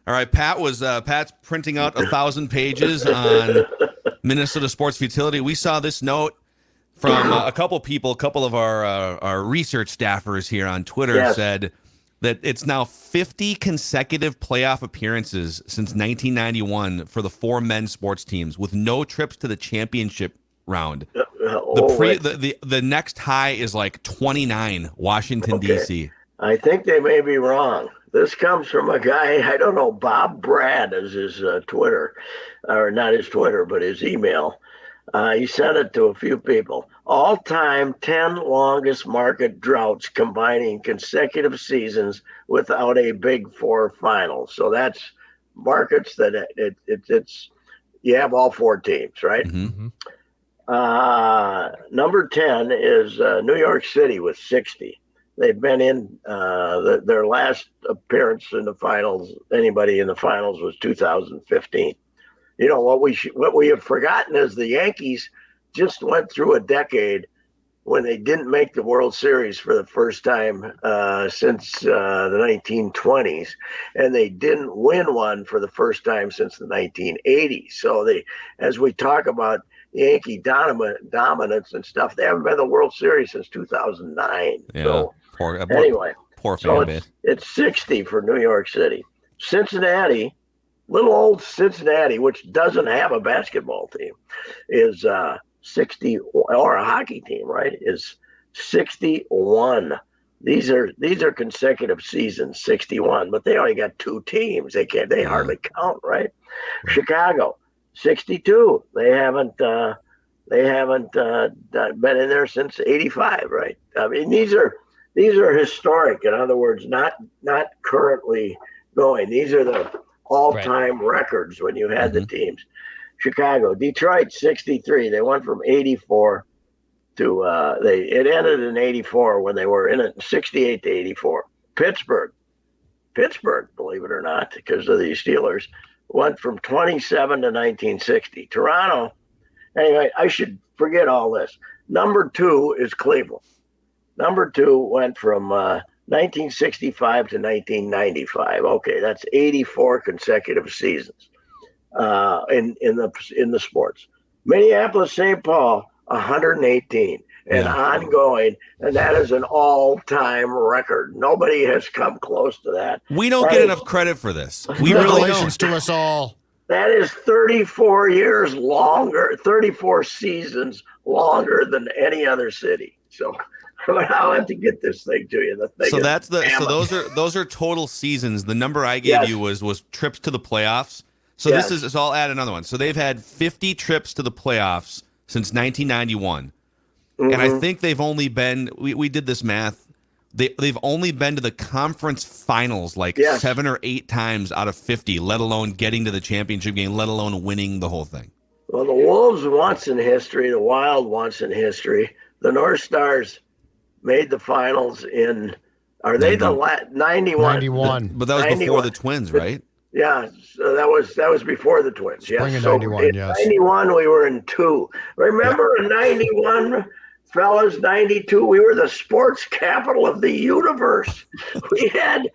All right, Pat's printing out 1,000 pages on Minnesota sports futility. We saw this note from a couple of our research staffers here on Twitter said that it's now 50 consecutive playoff appearances since 1991 for the 4 men's sports teams with no trips to the championship round. The next high is like 29, Washington, D.C. I think they may be wrong. This comes from a guy, I don't know, Bob Brad is his Twitter, or not his Twitter, but his email. He sent it to a few people. All-time 10 longest market droughts combining consecutive seasons without a Big Four final. So that's markets that it's you have all 4 teams, right? Mm-hmm. Number 10 is New York City with 60. They've been in their last appearance in the finals. Anybody in the finals was 2015. You know what we have forgotten is the Yankees just went through a decade when they didn't make the World Series for the first time since the 1920s, and they didn't win one for the first time since the 1980s. So as we talk about Yankee dominance and stuff, they haven't been in the World Series since 2009. Yeah. So poor fan base. It's 60 for New York City. Cincinnati. Little old Cincinnati, which doesn't have a basketball team, is 60, or a hockey team, right? Is 61. These are consecutive seasons, 61, but they only got 2 teams. They hardly count, right? Chicago, 62. They haven't been in there since 85, right? I mean, these are historic. In other words, not currently going. These are the all-time records when you had the teams. Chicago, Detroit, 63. They went from 84 to it ended in 84 when they were in it, 68 to 84. Pittsburgh, believe it or not, because of the Steelers, went from 27 to 1960. Toronto, anyway, I should forget all this. Number 2 is Cleveland. Number 2 went from 1965 to 1995. Okay, that's 84 consecutive seasons in the sports. Minneapolis, St. Paul, 118 and ongoing, and that is an all-time record. Nobody has come close to that. We don't get enough credit for this. We really don't. To us all. That is 34 years longer, 34 seasons longer than any other city. So I'll have to get this thing to you. Those are total seasons. The number I gave you was trips to the playoffs. So it's all add another one. So they've had 50 trips to the playoffs since 1991. And I think they've only been we did this math. They've only been to the conference finals 7 or 8 times out of 50, let alone getting to the championship game, let alone winning the whole thing. Well, the Wolves once in history, the Wild once in history, the North Stars made the finals in, are they 91? 91. But that was 91. Before the Twins, right? Yeah, so that was before the Twins. Spring of 91, yes. 91, we were in 2. Remember in 91, fellas, 92, we were the sports capital of the universe. We had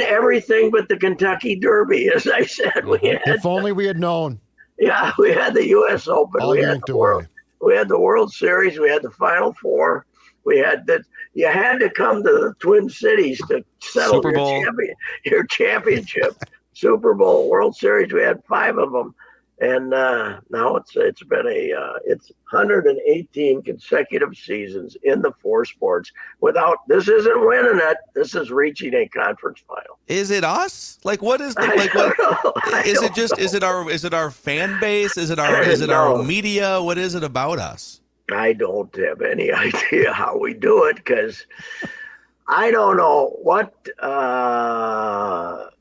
everything but the Kentucky Derby, as I said. If only we had known. Yeah, we had the U.S. Open. We had the World Series. We had the Final Four. We had that. You had to come to the Twin Cities to settle your championship. Super Bowl, World Series. We had 5 of them, and now it's been it's 118 consecutive seasons in the 4 sports without. This isn't winning it. This is reaching a conference final. Is it us? What is the Is it our fan base? Is it our media? What is it about us? I don't have any idea how we do it because I don't know what the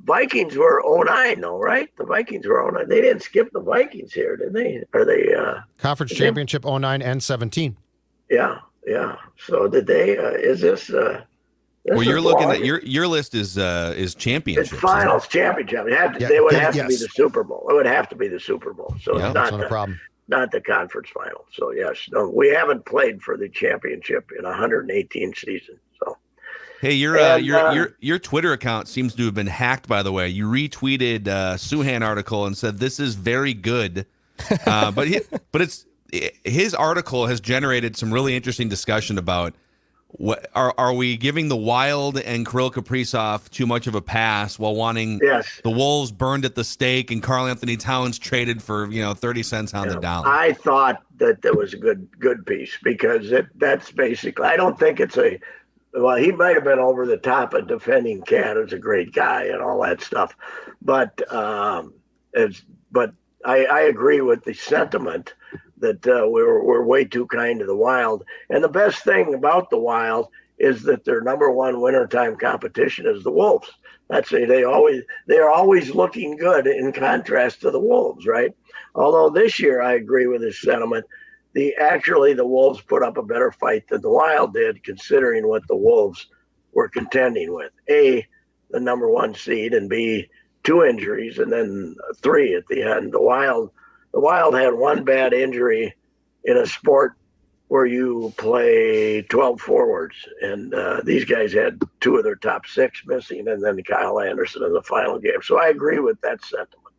Vikings were 09 though, right? The Vikings were 09. They didn't skip the Vikings here, did they? Are they conference championship 09 and 17? Yeah. So did they? Is this? Well, you're looking at your list is championships. It's finals, championship. They would have to be the Super Bowl. It would have to be the Super Bowl. So it's not a problem. Not the conference final. So yes, no, we haven't played for the championship in 118 seasons. So Hey, your Twitter account seems to have been hacked, by the way. You retweeted Suhan article and said this is very good, but his article has generated some really interesting discussion about what are we giving the Wild and Kirill Kaprizov too much of a pass while wanting Yes. the Wolves burned at the stake and Karl-Anthony Towns traded for 30 cents on the dollar. I thought that was a good piece because that's basically. I don't think it's a. Well, he might have been over the top at defending Cat as a great guy and all that stuff, but I agree with the sentiment that we're way too kind to the Wild. And the best thing about the Wild is that their number one wintertime competition is the Wolves. They are always looking good in contrast to the Wolves, right? Although this year I agree with his sentiment. The Wolves put up a better fight than the Wild did, considering what the Wolves were contending with. A, the number one seed, and B, 2 injuries, and then 3 at the end. The Wild had one bad injury in a sport where you play 12 forwards, and these guys had 2 of their top 6 missing, and then Kyle Anderson in the final game. So I agree with that sentiment,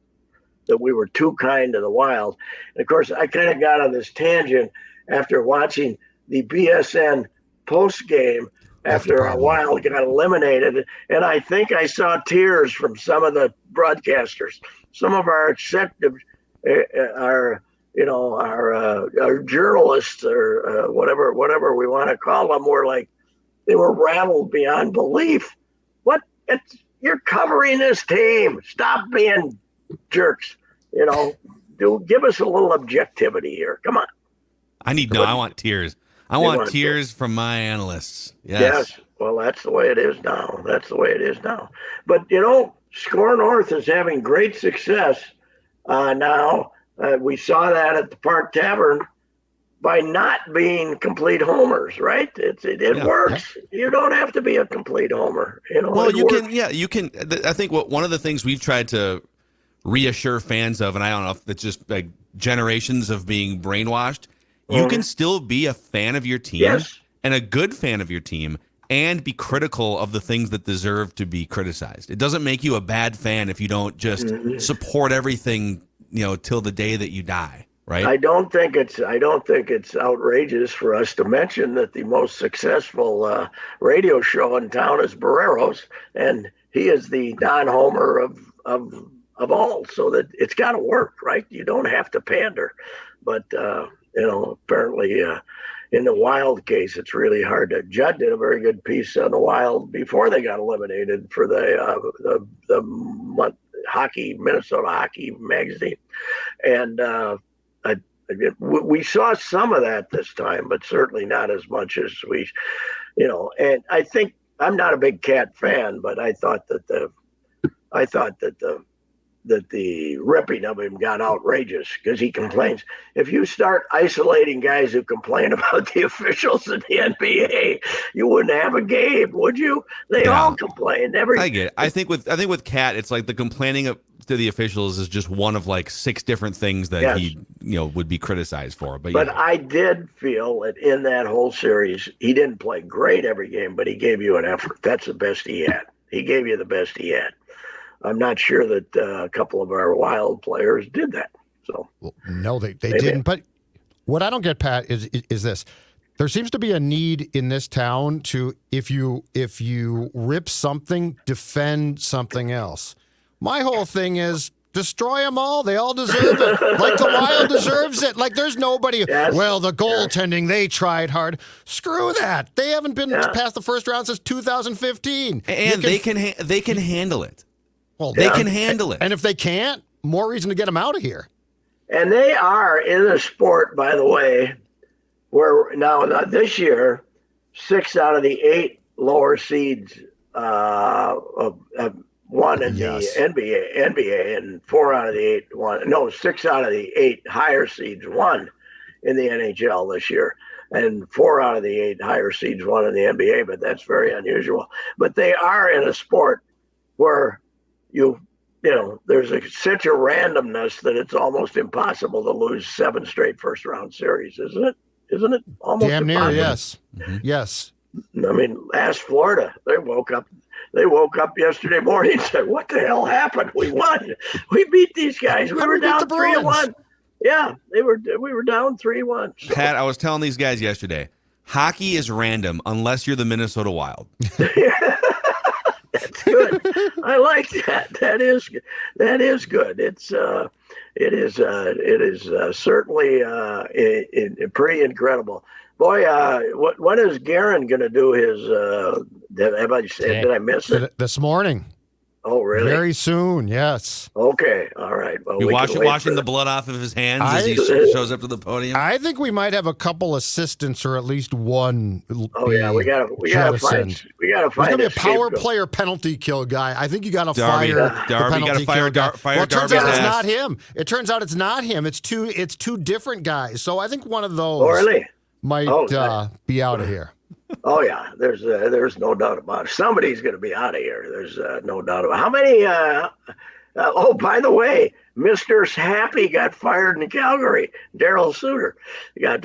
that we were too kind to the Wild. And of course, I kind of got on this tangent after watching the BSN post game after our Wild got eliminated, and I think I saw tears from some of the broadcasters. Some of our executives, our journalists, or whatever we want to call them, they were rattled beyond belief. You're covering this team. Stop being jerks. Give us a little objectivity here. Come on. I want tears. I want tears from my analysts. Yes. Well, that's the way it is now. But, SKOR North is having great success now. We saw that at the Park Tavern by not being complete homers, right? It works. Yeah. You don't have to be a complete homer. Well, you can. I think one of the things we've tried to reassure fans of, and I don't know if it's just like generations of being brainwashed, you can still be a fan of your team and a good fan of your team and be critical of the things that deserve to be criticized. It doesn't make you a bad fan if you don't just support everything, till the day that you die, right? I don't think it's outrageous for us to mention that the most successful radio show in town is Barrero's, and he is the non-homer of all, so that it's got to work, right? You don't have to pander, but apparently in the Wild case, it's really hard to. Judd did a very good piece on the Wild before they got eliminated for the Minnesota Hockey magazine, and we saw some of that this time, but certainly not as much as we, And I think I'm not a big Cat fan, but I thought that the ripping of him got outrageous because he complains. If you start isolating guys who complain about the officials in the NBA, you wouldn't have a game, would you? They all complain. I get it. I think with Cat, it's like the complaining to the officials is just one of like 6 different things that he would be criticized for. But I did feel that in that whole series, he didn't play great every game, but he gave you an effort. That's the best he had. He gave you the best he had. I'm not sure that a couple of our Wild players did that. So no, they didn't. But what I don't get, Pat, is this: there seems to be a need in this town to if you rip something, defend something else. My whole thing is destroy them all. They all deserve it. Like the Wild deserves it. Like there's nobody. Yes. Well, the goaltending, they tried hard. Screw that. They haven't been past the first round since 2015. And they can handle it. Well, they can handle it. And if they can't, more reason to get them out of here. And they are in a sport, by the way, where now this year, 6 out of the 8 lower seeds have won in the NBA, and 4 out of the 8 won. No, 6 out of the 8 higher seeds won in the NHL this year, and 4 out of the 8 higher seeds won in the NBA. But that's very unusual. But they are in a sport where there's such a randomness that it's almost impossible to lose 7 straight first round series, isn't it? Isn't it almost damn near? impossible? Yes, yes. I mean, ask Florida. They woke up yesterday morning and said, "What the hell happened? We won. We beat these guys. We were down 3-1." Yeah, we were down 3-1. So. Pat, I was telling these guys yesterday, hockey is random unless you're the Minnesota Wild. That's good. I like that. That is good. It is certainly pretty incredible. Boy, when is Guerin going to do his? Did I miss it this morning? Oh, really? Very soon, yes. Okay, all right. Well, You washing the blood off of his hands as he shows up to the podium. I think we might have a couple assistants, or at least one. Oh yeah, we gotta find. There's gonna be a power player penalty kill guy. I think you gotta fire Darby. You gotta fire well, it turns Darby. out it's not him. It turns out it's not him. It's two different guys. So I think one of those might be out of here. Oh yeah, there's no doubt about it. Somebody's going to be out of here. There's no doubt about it. How many? Oh, by the way, Mr. Happy got fired in Calgary. Daryl Suter got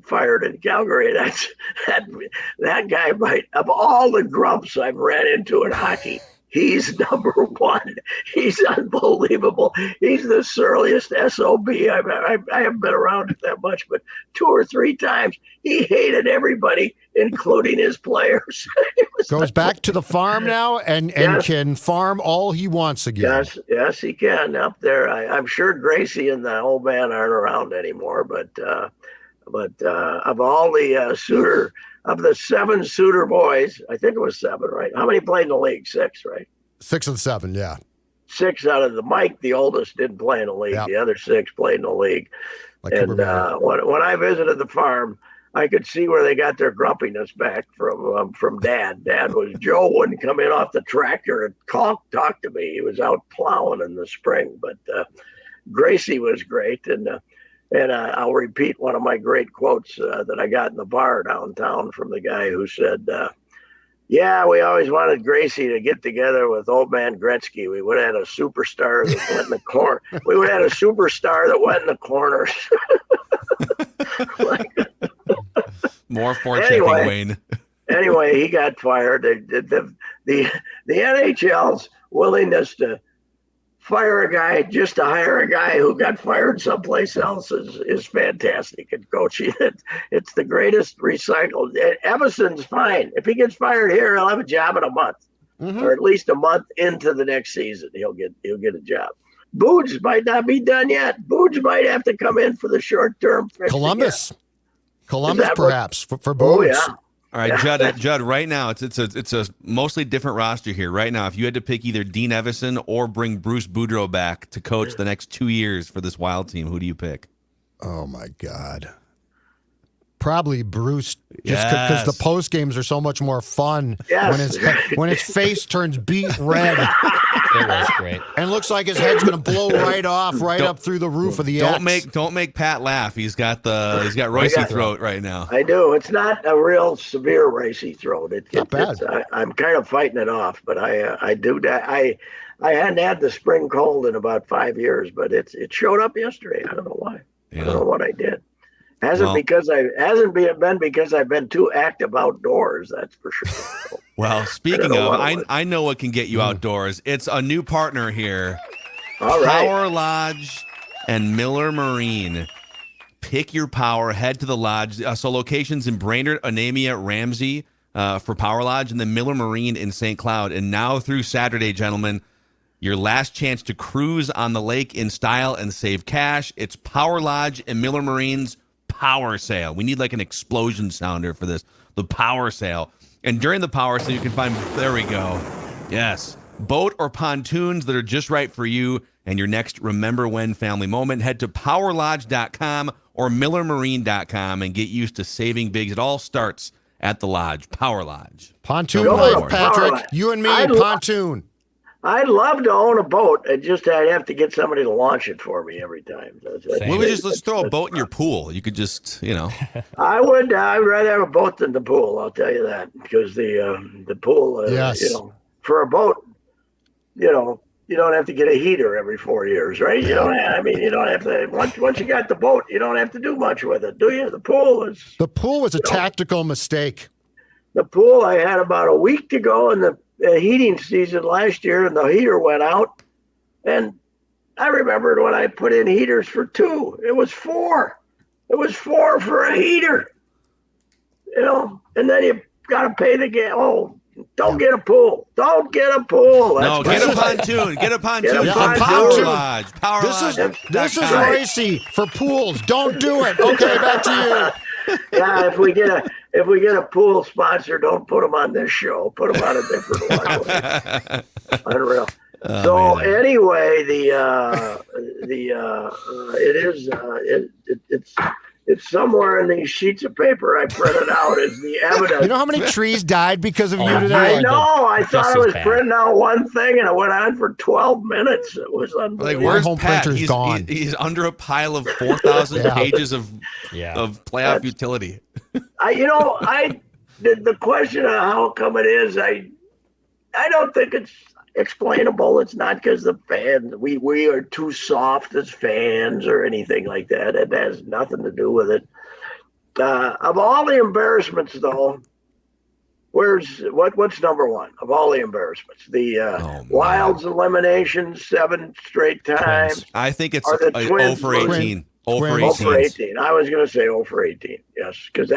fired in Calgary. That guy might, of all the grumps I've ran into in hockey, he's number one. He's unbelievable. He's the surliest SOB. I haven't been around it that much, but 2 or 3 times he hated everybody, including his players. Goes back to the farm now and can farm all he wants again. Yes, he can up there. I'm sure Gracie and the old man aren't around anymore, but of all the Suter. Of the 7 Suter boys, I think it was 7, right? How many played in the league? 6, right? 6 of the 7, yeah. 6 out of the Mike, the oldest, didn't play in the league. Yep. The other 6 played in the league. And when I visited the farm, I could see where they got their grumpiness back from Dad. Joe wouldn't come in off the tractor and talk to me. He was out plowing in the spring. But Gracie was great, and I'll repeat one of my great quotes that I got in the bar downtown from the guy who said, yeah, we always wanted Gracie to get together with old man Gretzky. We would have had a superstar that went in the corner. We would have had a superstar that went in the corners. More checking, Wayne. Anyway, he got fired. The NHL's willingness to fire a guy just to hire a guy who got fired someplace else is fantastic at coaching. It's the greatest recycled. Evanson's fine. If he gets fired here, he'll have a job in a month, or at least a month into the next season. He'll get a job. Booge might not be done yet. Booge might have to come in for the short term. Columbus perhaps for Booge. Oh yeah. All right, Judd. Right now, it's a mostly different roster here. Right now, if you had to pick either Dean Evison or bring Bruce Boudreau back to coach the next 2 years for this Wild team, who do you pick? Oh my God, probably Bruce. Just because the post games are so much more fun when his face turns beet red. It was great, and looks like his head's going to blow right off, up through the roof of the. Don't make Pat laugh. He's got Reusse throat right now. I do. It's not a real severe Reusse throat. Not bad. I'm kind of fighting it off, but I do that. I hadn't had the spring cold in about 5 years, but it showed up yesterday. I don't know why. Yeah. I don't know what I did. Hasn't been because I've been too active outdoors. That's for sure. Well, speaking of, I know what can get you outdoors. It's a new partner here. All right. Power Lodge and Miller Marine. Pick your power. Head to the lodge. So locations in Brainerd, Onamia, Ramsey for Power Lodge, and then Miller Marine in St. Cloud. And now through Saturday, gentlemen, your last chance to cruise on the lake in style and save cash. It's Power Lodge and Miller Marine's power sale. We need like an explosion sounder for this. The power sale. And during the power sale, you can find, there we go. Yes. Boat or pontoons that are just right for you and your next Remember When family moment. Head to powerlodge.com or millermarine.com and get used to saving big. It all starts at the lodge. Power Lodge. Pontoon life, Patrick. You and me, pontoon. I'd love to own a boat. I'd have to get somebody to launch it for me every time. Let's throw a boat in your pool. You could just, I'd rather have a boat than the pool. I'll tell you that, because the pool, for a boat, you don't have to get a heater every 4 years, right? You don't have to. Once you got the boat, you don't have to do much with it, do you? The pool was a tactical mistake. the pool I had about a week to go in the heating season last year, and the heater went out. And I remembered when I put in heaters for 2, it was 4. It was 4 for a heater, and then you got to pay the gas. Oh, don't get a pool. Don't get a pool. No, get a pontoon. Get a pontoon. Get a pontoon. Power Lodge. Power This Lodge. is Reusse for pools. Don't do it. Okay, back to you. Yeah, if we get a pool sponsor, don't put them on this show. Put them on a different one. Unreal. Oh, so man. anyway, it's somewhere in these sheets of paper I printed out as the evidence. You know how many trees died because of you today? I know. I thought I was printing out one thing, and it went on for 12 minutes. It was unbelievable. Like, where's home Pat? printer's gone. He's under a pile of 4,000 pages of playoff utility. The question of how come it is, I don't think it's explainable. It's not because the fans, we are too soft as fans or anything like that. It has nothing to do with it. Of all the embarrassments, though, what's number one of all the embarrassments? The Wild's elimination 7 straight times. I think it's the 0 for 18. 0 for 18. 0 for 18. I was going to say 0 for 18. Yes, because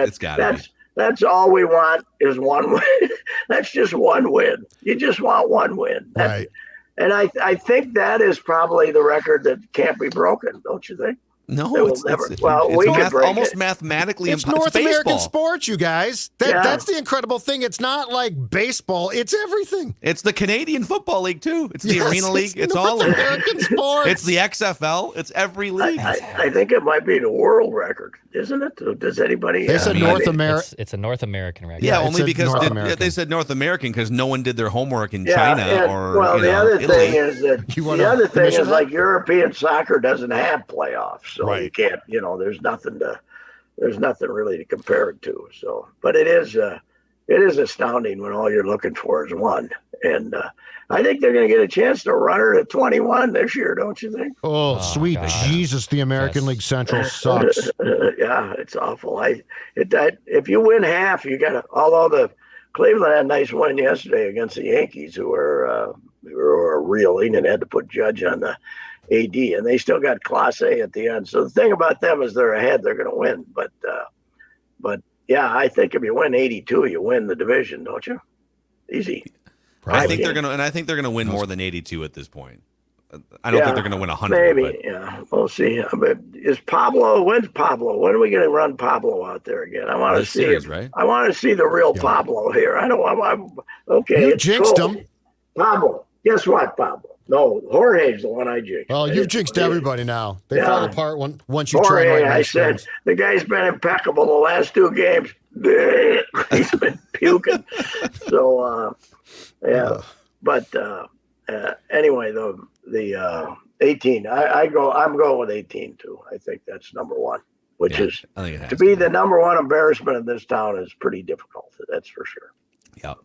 that's all we want is one win. That's just one win. You just want one win. Right. And I think that is probably the record that can't be broken, don't you think? No, it's almost mathematically it's impossible. North American sports, you guys. That's the incredible thing. It's not like baseball. It's everything. It's the Canadian Football League, too. It's the Arena League. It's all North American sports. It's the XFL. It's every league. I think it might be the world record, isn't it? Does anybody? They said North America. It's a North American record. Yeah, only because they said North American because no one did their homework in China or the other Italy. thing is that like European soccer doesn't have playoffs. So you can't, there's nothing really to compare it to. So, but it is astounding when all you're looking for is one. And I think they're going to get a chance to run her to 21 this year, don't you think? Oh, sweet God. Jesus, the American League Central sucks. Yeah, it's awful. If you win half, you got to. Although the Cleveland had a nice win yesterday against the Yankees, who were reeling and had to put Judge on the AD, and they still got Class A at the end. So the thing about them is they're ahead; they're going to win. But yeah, I think if you win 82, you win the division, don't you? Easy. I think they're going to win more than 82 at this point. I don't think they're going to win 100. Maybe, we'll see. Is Pablo? When's Pablo? When are we going to run Pablo out there again? I want to see series, right? I want to see the real Pablo here. I don't want. Okay, you jinxed him. Pablo. Guess what, Pablo? No, Jorge's the one I jinxed. Well, you've jinxed everybody now. They fall apart once you Jorge, train right. I said the guy's been impeccable the last 2 games. He's been puking. So, but anyway, the 18. I'm going with 18 too. I think that's number one, which is to be the number one embarrassment in this town is pretty difficult. That's for sure. Yeah.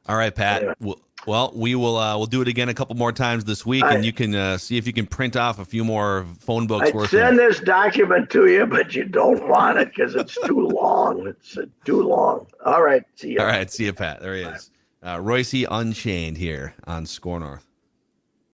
All right, Pat. Anyway. Well, we will we'll do it again a couple more times this week, and you can see if you can print off a few more phone books. I send this document to you, but you don't want it because it's too long. It's too long. All right, see you. All right, see you, Pat. There he is. Reusse Unchained here on SKOR North.